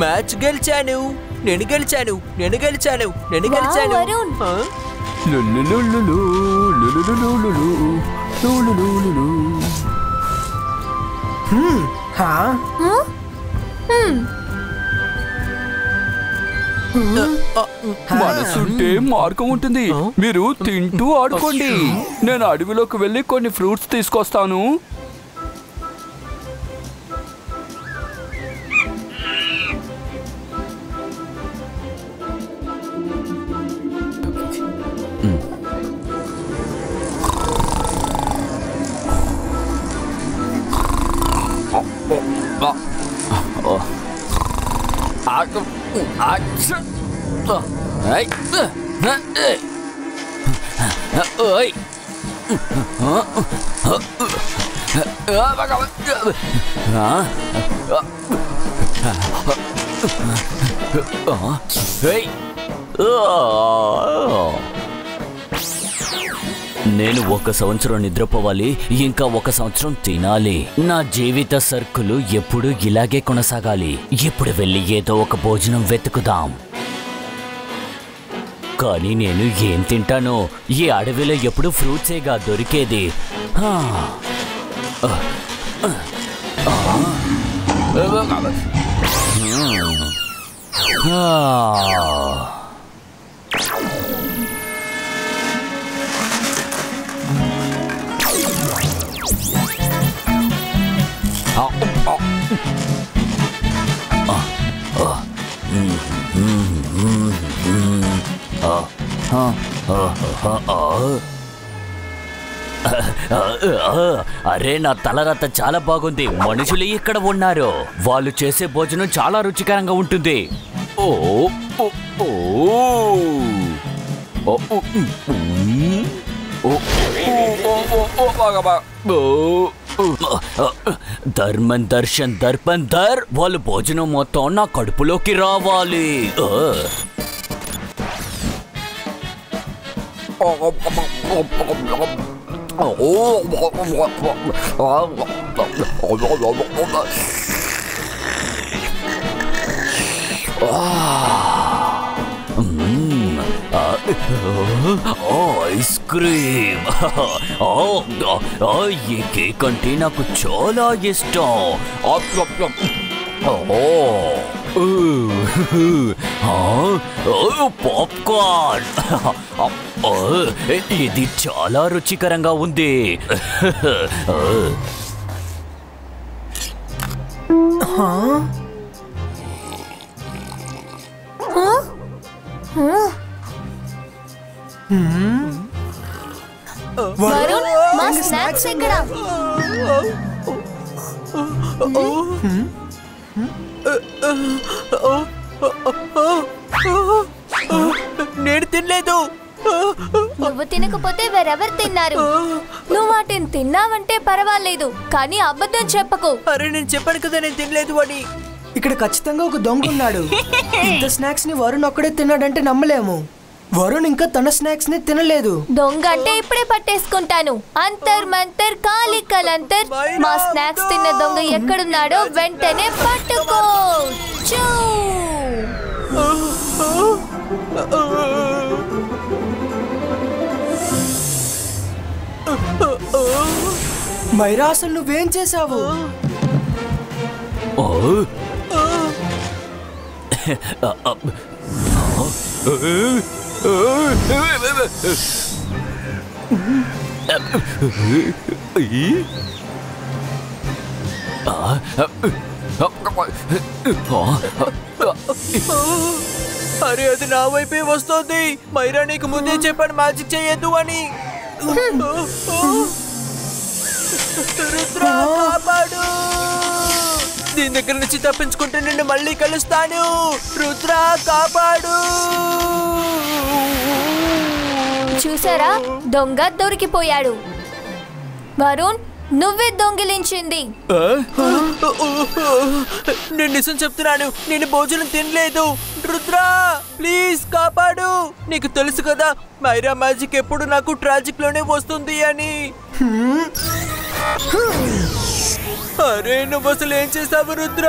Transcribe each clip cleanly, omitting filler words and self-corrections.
Match గెలిచాను. నేను గెలిచాను. మనసుంటే మార్గం ఉంటుంది. మీరు తింటూ ఆడుకోండి. నేను అడవిలోకి వెళ్ళి కొన్ని ఫ్రూట్స్ తీసుకొస్తాను. నేను 1 సంవత్సరం నిద్రపోవాలి, ఇంకా 1 సంవత్సరం తినాలి. నా జీవిత సర్కులు ఎప్పుడు ఇలాగే కొనసాగాలి. ఇప్పుడు వెళ్ళి ఏదో ఒక భోజనం వెతుకుదాం. కానీ నేను ఏం తింటానో? ఈ అడవిలో ఎప్పుడు ఫ్రూట్సేగా దొరికేది. అరే, నా తలరాత చాలా బాగుంది. మనుషులు ఇక్కడ ఉన్నారు. వాళ్ళు చేసే భోజనం చాలా రుచికరంగా ఉంటుంది. ఓ ఓ ధర్మన్ దర్శన్ దర్పన్ ధర్. వాళ్ళు భోజనం మొత్తం నా కడుపులోకి రావాలి. Ice cream. ఈ కేక్ అంటే నాకు చాలా ఇష్టం. పాప్కార్న్. ఇది చాలా రుచికరంగా ఉంది. వరుణ్, మా స్నాక్స్ ఎక్కడ? నేను తినలేదు. నువ్వు తినకపోతే వేరెవరు తిన్నారు? నువ్వు వాటిని తిన్నావంటే పర్వాలేదు, కానీ అబద్ధం చెప్పకు. అరే, నేను చెప్పాను కదా నేను తినలేదు అని. ఇక్కడ ఖచ్చితంగా ఒక దొంగ ఉన్నాడు. ఇంత స్నాక్స్ ని వరుణ్ ఒక్కడే తిన్నాడంటే నమ్మలేము. వరుణ్ ఇంకా తన స్నాక్స్ ని తినలేదు. దొంగ అంటే ఇప్పుడే పట్టేసుకుంటాను. అంతర్ మంతర్ కాలి కలంతర్. మా స్నాక్స్ తిన్న దొంగ ఎక్కడున్నాడో వెంటనే పట్టుకో. మైరా, అసలు నువ్వేం చేసావు? అరే, అది నా వైపే వస్తుంది. మైరా, నీకు ముందే చెప్పాను మ్యాజిక్ చేయొద్దు అని. రుద్రా, కాపాడు. దీని దగ్గర నుంచి తప్పించుకుంటే నిన్ను మళ్ళీ కలుస్తాను. రుద్రా, కాపాడు. చూసారా, దొంగ దొరికిపోయాడు. వరుణ్, నువ్వే దొంగిలించింది. నేను నిజం చెప్తున్నాను, నేను భోజనం తినలేదు. రుద్ర ప్లీజ్ కాపాడు. నీకు తెలుసు కదా మైరా మ్యాజిక్ ఎప్పుడు నాకు ట్రాజిక్ లోనే వస్తుంది అని. అరే నువ్వు అసలు ఏం చేసావు రుద్ర?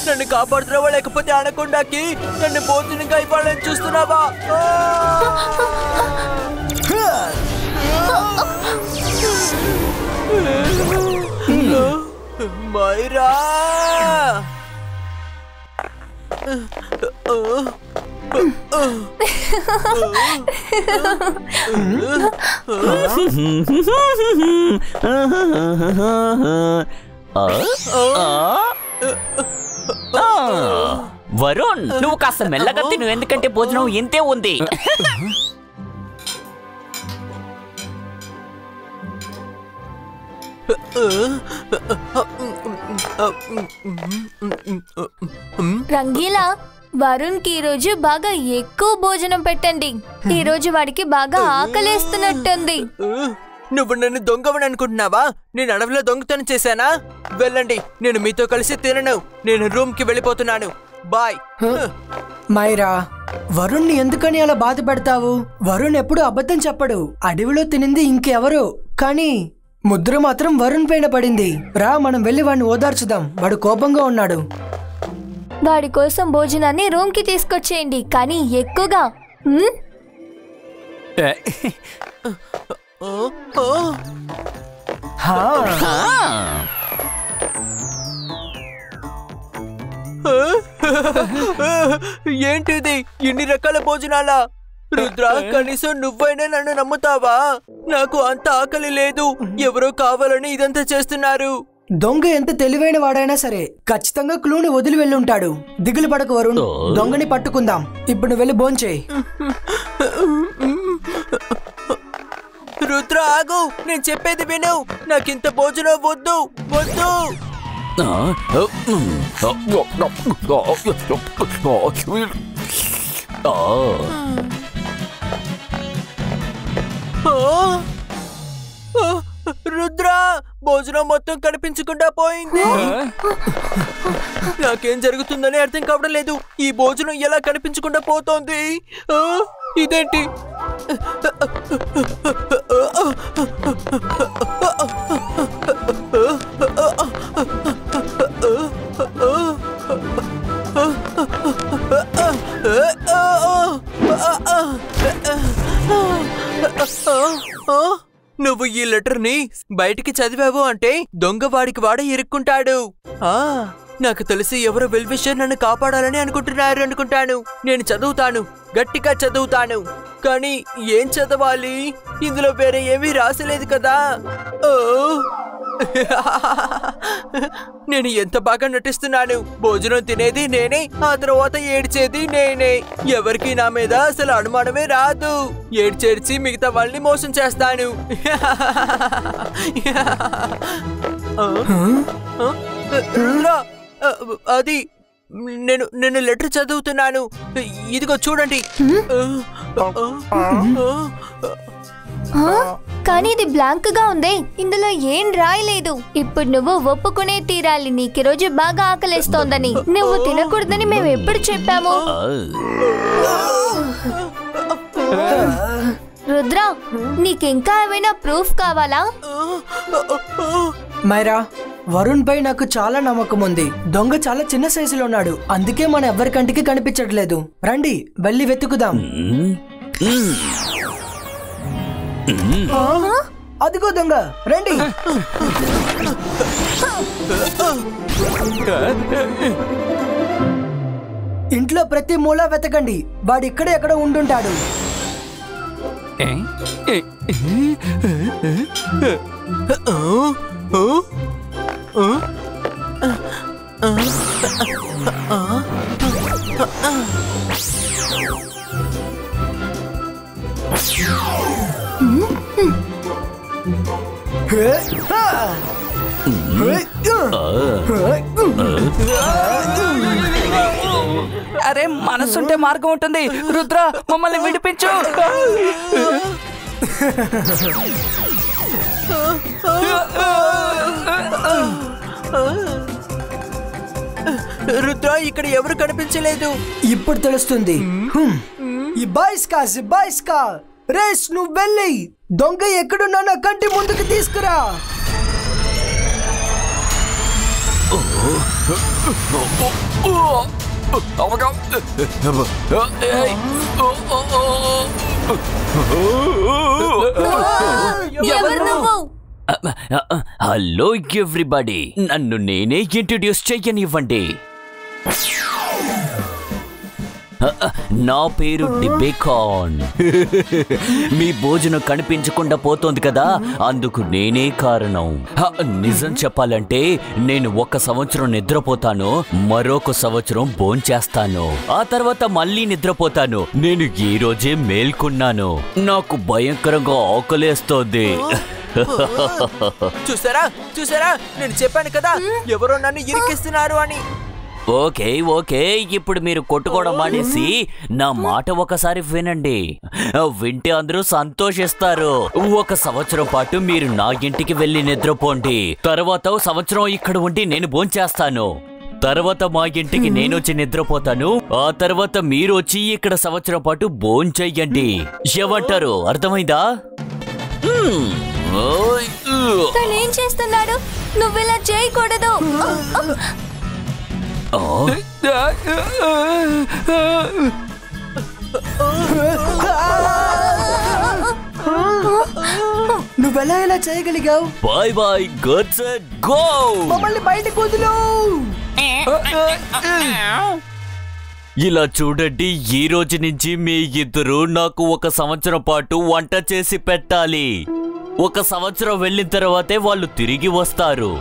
నన్ను కాపాడుతున్నావా లేకపోతే అనకొండకి నన్ను భోజనంగా ఇవ్వాలని చూస్తున్నావా? మైరా వరుణ్, నువ్వు కాస్త మెల్లగా తిను, ఎందుకంటే భోజనం ఇంతే ఉంది. రంగీలా, వరుణ్ కి ఈరోజు బాగా ఎక్కువ భోజనం పెట్టండి. ఈరోజు వాడికి బాగా ఆకలేస్తున్నట్టుంది. నువ్వు నన్ను దొంగవని అనుకుంటున్నావా? నేను అడవిలో దొంగతనం చేశానా? వెళ్ళండి, నేను మీతో కలిసి తినను. నేను రూమ్ కి వెళ్ళిపోతున్నాను. బాయ్. మైరా, వరుణ్ ఎందుకని అలా బాధ పెడతావు? వరుణ్ ఎప్పుడు అబద్ధం చెప్పడు. అడవిలో తినింది ఇంకెవరు, కానీ ముద్ర మాత్రం వరుణ్ పైన పడింది. రా, మనం వెళ్ళి వాడిని ఓదార్చుదాం. వాడు కోపంగా ఉన్నాడు. వాడి కోసం భోజనాన్ని రూమ్ కి తీసుకొచ్చేయండి, కానీ ఎక్కువగా. ఏంటిది, ఇన్ని రకాల భోజనాలా? రుద్ర, కనీసం నువ్వైనా నన్ను నమ్ముతావా? నాకు అంత ఆకలి లేదు. ఎవరో కావాలని ఇదంతా చేస్తున్నారు. దొంగ ఎంత తెలివైన వాడైనా సరే ఖచ్చితంగా క్లూని వదిలి వెళ్ళి ఉంటాడు. దిగులు పడకు వరుణ్, దొంగని పట్టుకుందాం. ఇప్పుడు నువ్వు వెళ్ళి భోంచేయి. రుద్ర ఆగు, నేను చెప్పేది విను. నాకింత భోజనం వద్దు వద్దు. రుద్ర, భోజనం మొత్తం కనిపించకుండా పోయింది. నాకేం జరుగుతుందని అర్థం కావడం లేదు. ఈ భోజనం ఎలా కనిపించకుండా పోతోంది? ఇదేంటి? నువ్వు ఈ లెటర్ ని బయటికి చదివావు అంటే దొంగవాడికి వాడే ఇరుక్కుంటాడు. నాకు తెలిసి ఎవరో వెల్విషర్ నన్ను కాపాడాలని అనుకుంటున్నారు అనుకుంటాను. నేను చదువుతాను, గట్టిగా చదువుతాను. కానీ ఏం చదవాలి? ఇందులో వేరే ఏమీ రాసలేదు కదా. నేను ఎంత బాగా నటిస్తున్నాను. భోజనం తినేది నేనే, ఆ తర్వాత ఏడ్చేది నేనే. ఎవరికి నా మీద అసలు అనుమానమే రాదు. ఏడ్చేడ్చి మిగతా వాళ్ళని మోసం చేస్తాను. అది నేను లెటర్ చదువుతున్నాను. ఇదిగో చూడండి. కానీ ఇది బ్లాంక్ గా ఉంది. ఇందులో ఏం రాయలేదు. ఇప్పుడు నువ్వు ఒప్పుకునే తీరాలి. నీకు రోజు బాగా ఆకలేస్తోందని. నువ్వు తినకూడదని మేము ఎప్పుడు చెప్పాము? రుద్ర, నీకింకా ఏమైనా ప్రూఫ్ కావాలా? మైరా, వరుణ్ పై నాకు చాలా నమ్మకం ఉంది. దొంగ చాలా చిన్న సైజులో ఉన్నాడు, అందుకే మన ఎవరి కంటికి కనిపించట్లేదు. రండి, వెళ్ళి వెతుకుదాం. అదిగో దొంగ, రండి. ఇంట్లో ప్రతి మూల వెతకండి. వాడు ఇక్కడే ఎక్కడ ఉండుంటాడు. అరే, మనసుంటే మార్గం ఉంటుంది. రుద్ర, మమ్మల్ని విడిపించు. రుద్ర, ఇక్కడ ఎవరు కనిపించలేదు. ఇప్పుడు తెలుస్తుంది. ఇబాయిస్కా రేస్, నువ్వు వెళ్ళి దొంగ ఎక్కడున్నా నా కంటి ముందుకు తీసుకురా. హలో ఎవ్రీబడి, నన్ను నేనే ఇంట్రడ్యూస్ చెయ్యనివ్వండి. నా పేరు డిబేకాన్. మీ భోజనం కనిపించకుండా పోతోంది కదా, అందుకు నేనే కారణం. నిజం చెప్పాలంటే నేను 1 సంవత్సరం నిద్రపోతాను, మరొక సంవత్సరం భోంచేస్తాను, ఆ తర్వాత మళ్ళీ నిద్రపోతాను. నేను ఈ రోజే మేల్కొన్నాను. నాకు భయంకరంగా ఆకలేస్తోంది. చూసారా, నేను చెప్పాను కదా ఎవరో నన్ను ఇరికిస్తున్నారు అని. ఓకే, ఇప్పుడు మీరు కొట్టుకోవడం మానేసి నా మాట ఒకసారి వినండి. వింటే అందరూ సంతోషిస్తారు. 1 సంవత్సరం పాటు మీరు నా ఇంటికి వెళ్ళి నిద్రపోండి. తర్వాత 1 సంవత్సరం ఇక్కడ ఉండి నేను భోంచేస్తాను. తర్వాత మా ఇంటికి నేను వచ్చి నిద్రపోతాను. ఆ తర్వాత మీరు వచ్చి ఇక్కడ 1 సంవత్సరం పాటు భోంచెయ్యండి. ఏమంటారు? అర్థమైందా? తనేం చేస్తున్నాడు? నువ్విలా చేయకూడదు. నువ్వెలా ఇలా చేయగలిగావు? By guts go. మమ్మల్ని బయటకు వదిలు. ఇలా చూడండి, ఈ రోజు నుంచి మీ ఇద్దరు నాకు 1 సంవత్సరం పాటు వంట చేసి పెట్టాలి. 1 సంవత్సరం వెళ్ళిన తర్వాతే వాళ్ళు తిరిగి వస్తారు.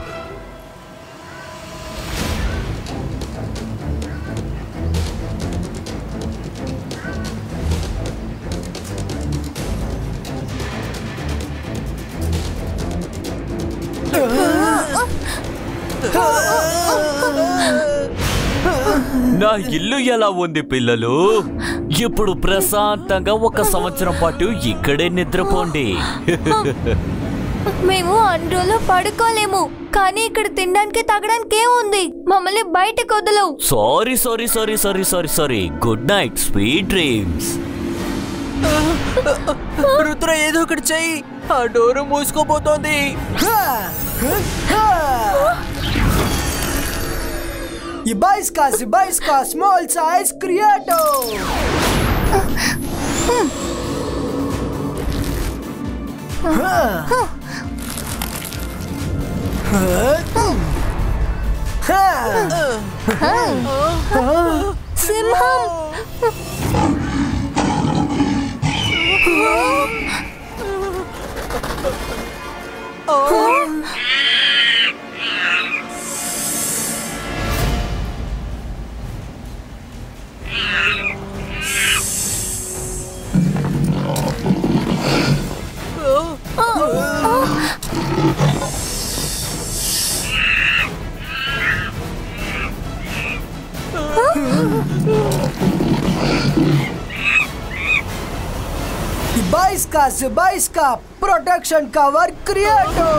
నా ఇల్లు ఎలా ఉంది పిల్లలు? ఇప్పుడు ప్రశాంతంగా 1 సంవత్సరం పాటు ఇక్కడే నిద్రపోండి. మేము అండ్రోలో పడుకోలేము, కానీ ఇక్కడ తినడానికి తాగడానికి ఏముంది? మమ్మల్ని బయటకు వదలవు. Sorry. Good night, sweet dreams. Rudra, ఏదో ఒకటి చెయ్యి. ఆ డోరు మూసుకోపోతోంది. ఇబాయిస్కా స్మాల్ సైజ్ క్రియేటో. సింహం. Ibaisca protection cover creato.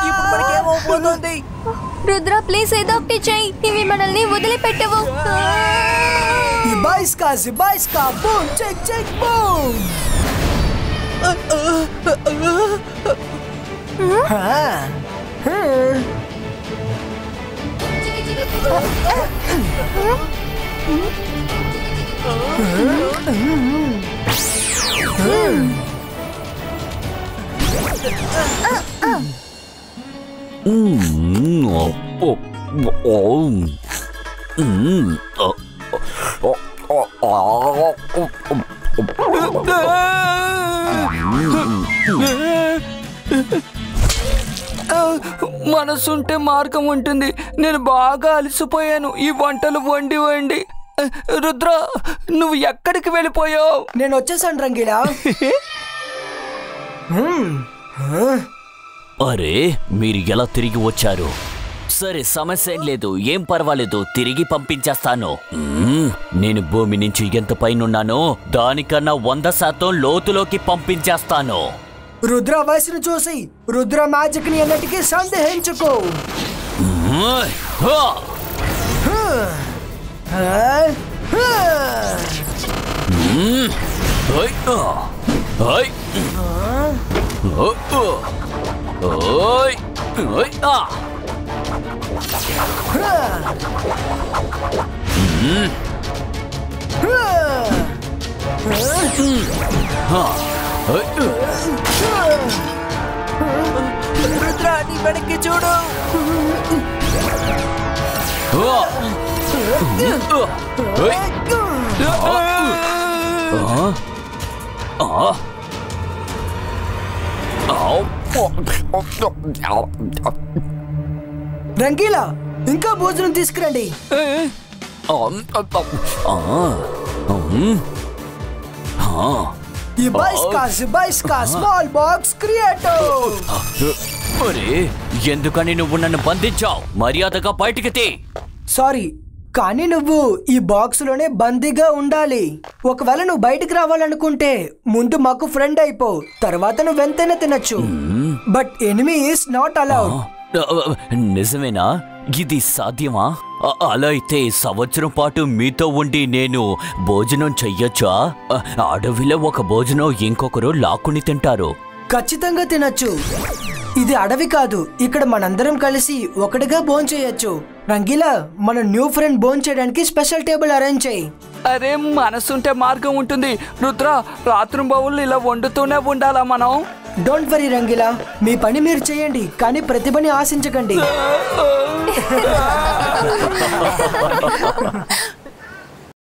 ఇప్పుడు మనకేమవుతుంది? రుద్ర ప్లీజ్ ఏదో ఒకటి చెయ్యి, ఇవి మనల్ని వదిలిపెట్టవు. Zibaiska, boom, check, boom. మనసుంటే మార్గం ఉంటుంది. నేను బాగా అలసిపోయాను ఈ వంటలు వండి. రుద్ర, నువ్వు ఎక్కడికి వెళ్ళిపోయావు? నేను వచ్చేసాను రంగీలా. అరే, మీరు ఎలా తిరిగి వచ్చారు? సరే, సమస్య ఏం లేదు, ఏం పర్వాలేదు, తిరిగి పంపించేస్తాను. నేను భూమి నుంచి ఎంత పైనున్నానో దానికన్నా 100% లోతులోకి పంపించేస్తాను. రుద్ర వయసును చూసి రుద్ర మ్యాజిక్ ని అన్నిటికీ సందేహించుకో. రుద్ర, నీ వెనక్కి చూడు. రంగీలా, ఇంకా భోజనం తీసుకురండి. Small box creative. అరే, ఎందుకని నువ్వు నన్ను బంధించావు? మర్యాదగా బయటికి తీ. సారీ, కానీ నువ్వు ఈ బాక్స్ లోనే బందీగా ఉండాలి. ఒకవేళ నువ్వు బయటికి రావాలనుకుంటే ముందు మాకు ఫ్రెండ్ అయిపో, తర్వాత నువ్వెంతైనా తినచ్చు. But enemy is not allowed. నిజమేనా? ఇది సాధ్యమా? అలా అయితే సంవత్సరం పాటు మీతో ఉండి నేను భోజనం చెయ్యొచ్చా? అడవిలో ఒక భోజనం ఇంకొకరు లాక్కుని తింటారు. ఖచ్చితంగా తినచ్చు. ఇది అడవి కాదు, ఇక్కడ మనందరం కలిసి ఒకటిగా భోంచేయచ్చు. రంగీలా, మన న్యూ ఫ్రెండ్ భోంచేయడానికి స్పెషల్ టేబుల్ అరేంజ్ చేయి. అరే, మనసుంటే మార్గం ఉంటుంది. రుద్ర, రాత్రింబవళ్ళు ఇలా వండుతూనే ఉండాలా మనం? డోంట్ వరీ రంగీలా, మీ పని మీరు చేయండి, కానీ ప్రతిభని ఆశించకండి.